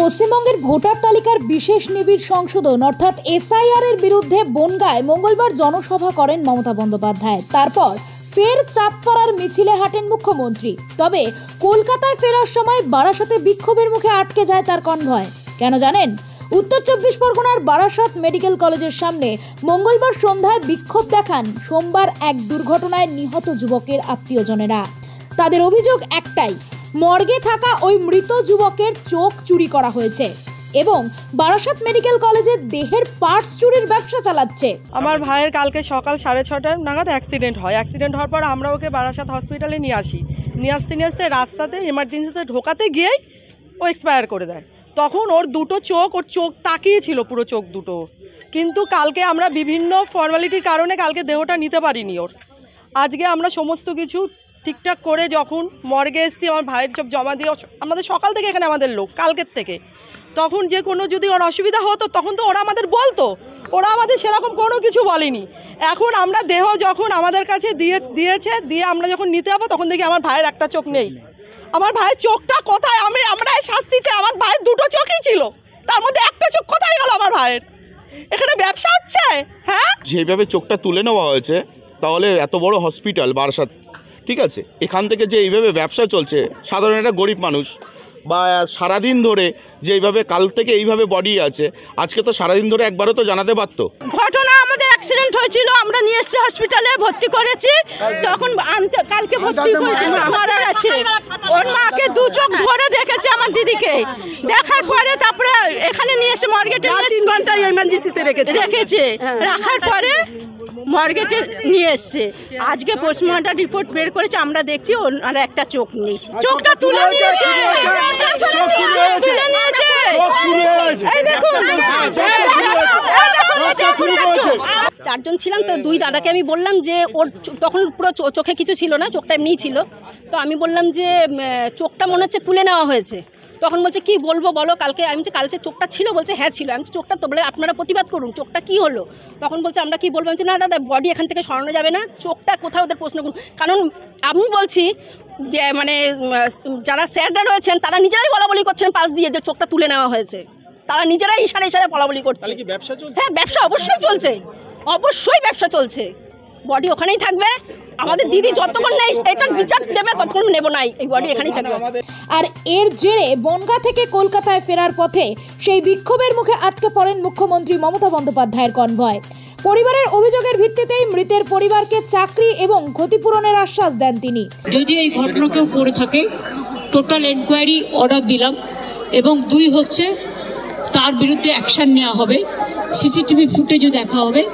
পশ্চিমবঙ্গের ভোটার তালিকার বিশেষ নিবিড় সংশোধন অর্থাৎ এসআইআর এর বিরুদ্ধে বনগাঁয় মঙ্গলবার জনসভা করেন মমতা বন্দ্যোপাধ্যায়। তারপর ফের চাঁদপাড়ার মিছিলে হাঁটেন মুখ্যমন্ত্রী। তবে কলকাতায় ফেরার সময় বারাসাতে বিক্ষোভের মুখে আটকে যায় তার কনভয়। কেন জানেন? উত্তর 24 পরগনার বারাসাত মেডিকেল কলেজের সামনে মঙ্গলবার সন্ধ্যায় বিক্ষোভ দেখান সোমবার এক দুর্ঘটনায় নিহত যুবকের আত্মীয়জনেরা। তাদের অভিযোগ একটাই, মর্গে থাকা ওই মৃত যুবকের চোখ চুরি করা হয়েছে এবং বারাসাত মেডিকেল কলেজের দেহের পার্টস চুরির ব্যবসা চালাচ্ছে। আমার ভাইয়ের কালকে সকাল 6:30 নাগাদ অ্যাক্সিডেন্ট হয়। অ্যাক্সিডেন্ট হওয়ার পর আমরা ওকে বারাসাত হসপিটালে নিয়ে আসি। নিয়ে আসতে রাস্তাতে এমার্জেন্সিতে ঢোকাতে গিয়েই ও এক্সপায়ার করে দেয়। তখন ওর চোখ তাকিয়েছিল, পুরো চোখ দুটো। কিন্তু কালকে আমরা বিভিন্ন ফর্মালিটির কারণে কালকে দেহটা নিতে পারিনি ওর। আজকে আমরা সমস্ত কিছু ঠিকঠাক করে যখন মর্গে এসেছি, আমার ভাইয়ের সব জমা দিয়ে আমাদের সকাল থেকে এখানে আমাদের লোক কালকের থেকে, তখন যে কোনো যদি ওর অসুবিধা হতো তখন তো ওরা আমাদের বলতো, ওরা আমাদের সেরকম কোনো কিছু বলেনি। এখন আমরা দেহ যখন আমাদের কাছে দিয়ে আমরা যখন নিতে যাবো তখন দেখি আমার ভাইয়ের একটা চোখ নেই। আমার ভাইয়ের চোখটা কোথায়? আমরা শাস্তি চাই। আমার ভাইয়ের দুটো চোখই ছিল, তার মধ্যে একটা চোখ কোথায় গেল আমার ভাইয়ের? এখানে ব্যবসা হচ্ছে। হ্যাঁ, যেভাবে চোখটা তুলে নেওয়া হয়েছে, তাহলে এত বড় হসপিটাল বারাসাত, ঠিক আছে, এখান থেকে যে এইভাবে ব্যবসা চলছে, সাধারণ একটা গরিব মানুষ বা সারাদিন ধরে যে এইভাবে কাল থেকে এইভাবে বডি আছে, আজকে তো সারাদিন ধরে একবারও তো জানাতে পারতো। ঘটনা আমাদের অ্যাক্সিডেন্ট হয়েছিল, আমরা নিয়ে এসেছি হসপিটালে, ভর্তি করেছি। তখন কালকে ভর্তি করেছি, মারা গেছে। ওর মাকে দু চোখ ধরে দেখেছে আমার দিদিকে। দেখার পরে তারপরে এখানে নিয়ে এসে মর্গেটে 3 ঘন্টা এমার্জেন্সিতে রেখেছে। রাখার পরে মর্গেটে নিয়ে এসছে। আজকে পোস্টমর্টম রিপোর্ট বের করেছে, আমরা দেখছি ওর একটা চোখ নেই। চোখটা তুলে নিয়েছে। চারজন ছিলাম তো, 2 দাদাকে আমি বললাম যে ওর তখন পুরো চোখে কিছু ছিল না, চোখটা এমনিই ছিল। তো আমি বললাম যে চোখটা মনে হচ্ছে তুলে নেওয়া হয়েছে। তখন বলছে কি বলবো বলো, কালকে আমি বলছি কালকে চোখটা ছিল, বলছে হ্যাঁ ছিল। আমি চোখটা তো বলে আপনারা প্রতিবাদ করুন, চোখটা কি হলো? তখন বলছে আমরা কি বলবো? না দাদা, বডি এখান থেকে সরানো যাবে না, চোখটা কোথাও ওদের প্রশ্ন করুন। কারণ আমি বলছি যে মানে যারা স্যাররা রয়েছেন তারা নিজেরাই বলাবলি করছেন পাশ দিয়ে যে চোখটা তুলে নেওয়া হয়েছে। তারা নিজেরাই ইশারায় বলাবলি করছে। হ্যাঁ, ব্যবসা অবশ্যই চলছে, অবশ্যই ব্যবসা চলছে। বডি ওখানেই থাকবে। আমাদের দিদি যতক্ষণ নেই এটার বিচার দেবে ততক্ষণ নেব নাই, এই বডি এখানেই থাকবে। আর এর জেরে বনগাঁ থেকে কলকাতায় ফেরার পথে সেই বিক্ষোভের মুখে আটকে পড়েন মুখ্যমন্ত্রী মমতা বন্দ্যোপাধ্যায়ের কনভয়। পরিবারের অভিযোগের ভিত্তিতেই মৃতের পরিবারকে চাকরি এবং ক্ষতিপূরণের আশ্বাস দেন তিনি। যদি এই ঘটনা কেউ পড়ে থাকে, টোটাল এনকোয়ারি অর্ডার দিলাম এবং 2 হচ্ছে তার বিরুদ্ধে অ্যাকশন নেওয়া হবে, সিসিটিভি ফুটেজও দেখা হবে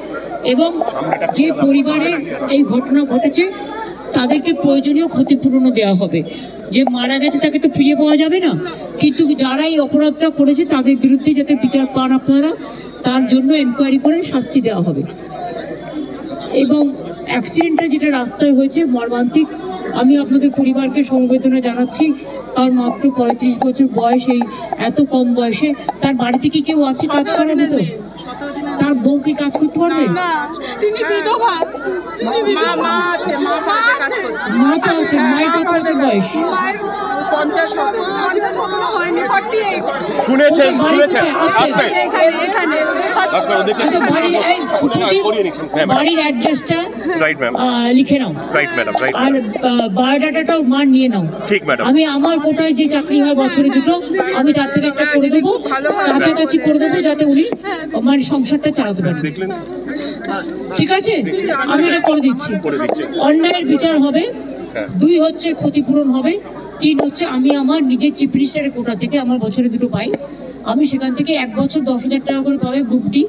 এবং যে পরিবারের এই ঘটনা ঘটেছে তাদেরকে প্রয়োজনীয় ক্ষতিপূরণও দেওয়া হবে। যে মারা গেছে তাকে তো ফিরিয়ে পাওয়া যাবে না, কিন্তু যারা এই অপরাধটা করেছে তাদের বিরুদ্ধে যাতে বিচার পান আপনারা, তার জন্য এনকোয়ারি করে শাস্তি দেওয়া হবে। এবং অ্যাক্সিডেন্টটা যেটা রাস্তায় হয়েছে মর্মান্তিক, আমি আপনাদের পরিবারকে সমবেদনা জানাচ্ছি। কারণ মাত্র 35 বছর বয়স, এই এত কম বয়সে তার বাড়িতে কি কেউ আছে কাজ করে না? তো তার বউ কি কাজ করতে পারবে? মা তো আছে, মায়ের কত বছর বয়স? বাড়ির অ্যাড্রেসটা লিখে নাও আর বায়োডাটাটাও মার নিয়ে নাও। আমি আমার কোটায় যে চাকরি হয় বছরে 2টো, আমি তার থেকে একটা করে দেবো, কাছাকাছি করে দেবো, যাতে উনি মানে সংসারটা চালাতে পারেন। ঠিক আছে, আমি এটা করে দিচ্ছি। অন্যায়ের বিচার হবে, 2 হচ্ছে ক্ষতিপূরণ হবে, 3 হচ্ছে আমি আমার নিজের চিফ মিনিস্টারের কোটা থেকে আমার বছরে 2টো পাই, আমি সেখান থেকে 1 বছর 10,000 টাকা করে পাবে গ্রুপ ডি,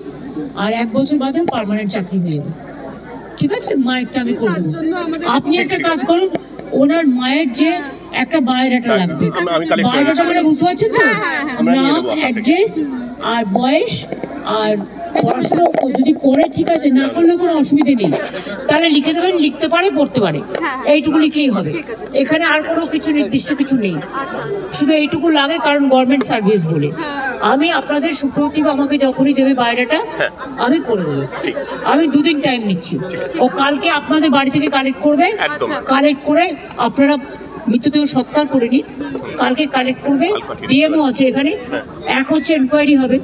আর 1 বছর বাদে পার্মানেন্ট চাকরি হয়ে যাবে। ঠিক আছে, মায়েরটা আমি করে দেবো। আপনি একটা কাজ করুন, ওনার মায়ের যে একটা বায়োডাটা লাগবে, বায়োডাটা মানে বুঝতে পারছেন তো, নাম, অ্যাড্রেস আর বয়স আর পড়াশোনা যদি করে, ঠিক আছে, না করলে কোনো অসুবিধা নেই, তাহলে লিখে দেবেন, লিখতে পারে, পড়তে পারে, এইটুকু লিখেই হবে। এখানে আর কোনো কিছু নির্দিষ্ট কিছু নেই, শুধু এইটুকু লাগে কারণ গভর্নমেন্ট সার্ভিস বলে। আমি আপনাদের সুপ্রতিভ আমাকে যখনই দেবে বায়োডাটা আমি করে দেবো। আমি 2 দিন টাইম নিচ্ছি, ও কালকে আপনাদের বাড়ি থেকে কালেক্ট করবে, কালেক্ট করে আপনারা মৃতদেহ সৎকার করে নিন, কালকে কালেক্ট করবে, ডিএমও আছে এখানে। 1 হচ্ছে এনকোয়ারি হবে,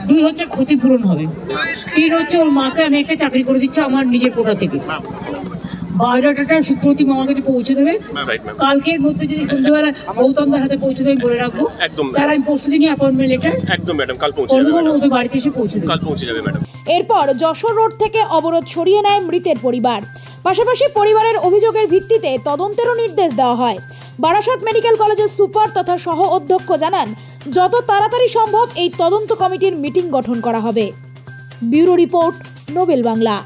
2 হচ্ছে ক্ষতিপূরণ হবে, 3 হচ্ছে ওর মাকে আমি একটা চাকরি করে দিচ্ছি আমার নিজের কোটা থেকে। বায়োডাটাটা সুপ্রতিম আমার কাছে পৌঁছে দেবে, কালকের মধ্যে যদি সন্ধ্যাবেলা গৌতমদার হাতে পৌঁছে দেবে বলে রাখবো, তাহলে আমি পরশু দিনই অ্যাপয়েন্টমেন্ট লেটার একদম ম্যাডাম কাল পৌঁছে করে যাবে দেবো, ম্যাডাম। ওদের বাড়িতে এসে পৌঁছে দেবে। কাল পৌঁছে যাবে ম্যাডাম। এরপর যশোর রোড থেকে অবরোধ সরিয়ে নেয় মৃতের পরিবার। পাশাপাশি পরিবারের অভিযোগের ভিত্তিতে তদন্তেরও নির্দেশ দেওয়া হয়। বারাসত মেডিকেল কলেজের সুপার তথা সহ অধ্যক্ষ জানান, যত তাড়াতাড়ি সম্ভব এই তদন্ত কমিটির মিটিং গঠন করা হবে। Bureau report, Nobel Bangla.